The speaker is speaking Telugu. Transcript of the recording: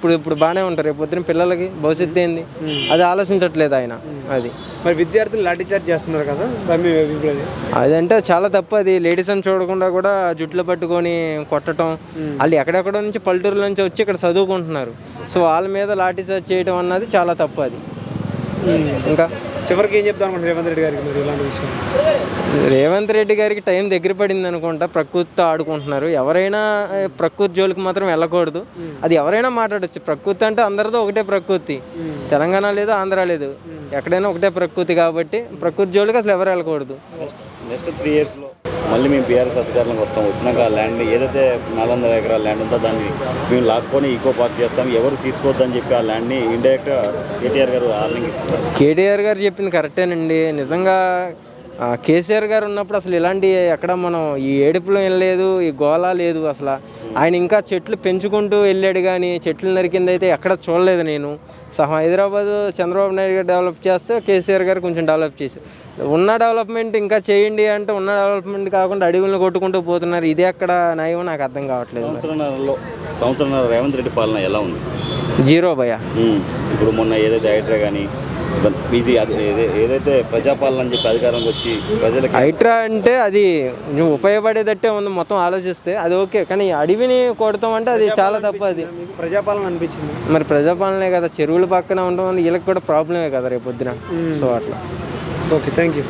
ఇప్పుడు బాగానే ఉంటారు. రేపు పొద్దున పిల్లలకి భవిష్యత్తు ఏంది అది ఆలోచించట్లేదు ఆయన. అది మరి విద్యార్థులు లాఠీ చార్జ్ చేస్తున్నారు కదా, దాని మీద అభిప్రాయం? అదంటే చాలా తప్పు. అది లేడీస్ అని చూడకుండా కూడా జుట్లు పట్టుకొని కొట్టడం. వాళ్ళు ఎక్కడెక్కడో నుంచి పల్లెటూరుల నుంచి వచ్చి ఇక్కడ చదువుకుంటున్నారు. సో వాళ్ళ మీద లాఠీ చార్జ్ చేయడం అన్నది చాలా తప్పు. అది ఇంకా చివరికి ఏం చెప్తాను అనుకుంటున్నారు రేవంత్ రెడ్డి గారికి మరి ఇలాంటి విషయం? రేవంత్ రెడ్డి గారికి టైం దగ్గర పడింది అనుకుంటా. ప్రకృతితో ఆడుకుంటున్నారు. ఎవరైనా ప్రకృతి జోలికి మాత్రం వెళ్ళకూడదు. అది ఎవరైనా మాట్లాడచ్చు. ప్రకృతి అంటే అందరితో ఒకటే ప్రకృతి. తెలంగాణ లేదు, ఆంధ్ర లేదు, ఎక్కడైనా ఒకటే ప్రకృతి. కాబట్టి ప్రకృతి జోలికి అసలు ఎవరు వెళ్ళకూడదు. నెక్స్ట్ 3 yearsలో మళ్ళీ మేము బీఆర్ఎస్ అధికారంలోకి వస్తాం. వచ్చినాక ఆ ల్యాండ్ ఏదైతే 400 ఎకరాల ల్యాండ్ ఉందో దాన్ని మేము లాక్కొని ఈకో పార్క్ చేస్తాం, ఎవరు తీసుకోవద్దని చెప్పి ఆ ల్యాండ్ని ఇండైరెక్ట్గా కేటీఆర్ గారు వార్నింగ్ ఇస్తున్నారు. కేటీఆర్ గారు చెప్పింది కరెక్టేనండి. నిజంగా కేసీఆర్ గారు ఉన్నప్పుడు అసలు ఇలాంటి ఎక్కడ మనం ఈ ఏడుపులో వెళ్ళలేదు, ఈ గోళ లేదు అసలు. ఆయన ఇంకా చెట్లు పెంచుకుంటూ వెళ్ళాడు కానీ చెట్లు నరికింది అయితే ఎక్కడ చూడలేదు నేను. హైదరాబాద్ చంద్రబాబు నాయుడు గారు డెవలప్ చేస్తే కేసీఆర్ గారు కొంచెం డెవలప్ చేశారు. ఉన్న డెవలప్మెంట్ ఇంకా చేయండి అంటే ఉన్న డెవలప్మెంట్ కాకుండా అడవులను కొట్టుకుంటూ పోతున్నారు. ఇది ఎక్కడ న్యాయం నాకు అర్థం కావట్లేదు. సంవత్సరంన్నర రేవంత్ రెడ్డి పాలన ఎలా ఉంది? జీరో భయ. ఇప్పుడు మొన్న ఏదైతే హైడ్రా కానీ ఇది ఏదైతే ప్రజాపాలన అని చెప్పి అధికారంకి వచ్చి ప్రజలకు హైడ్రా అంటే అది నువ్వు ఉపయోగపడేదట్టే ఉంది మొత్తం ఆలోచిస్తే. అది ఓకే, కానీ అడవిని కొడతాం అంటే అది చాలా తప్పు. అది ప్రజాపాలన అనిపించింది. మరి ప్రజాపాలనే కదా, చెరువుల పక్కన ఉండడం వీళ్ళకి కూడా ప్రాబ్లమే కదా రేపు పొద్దున. సో అట్లా. Okay, thank you.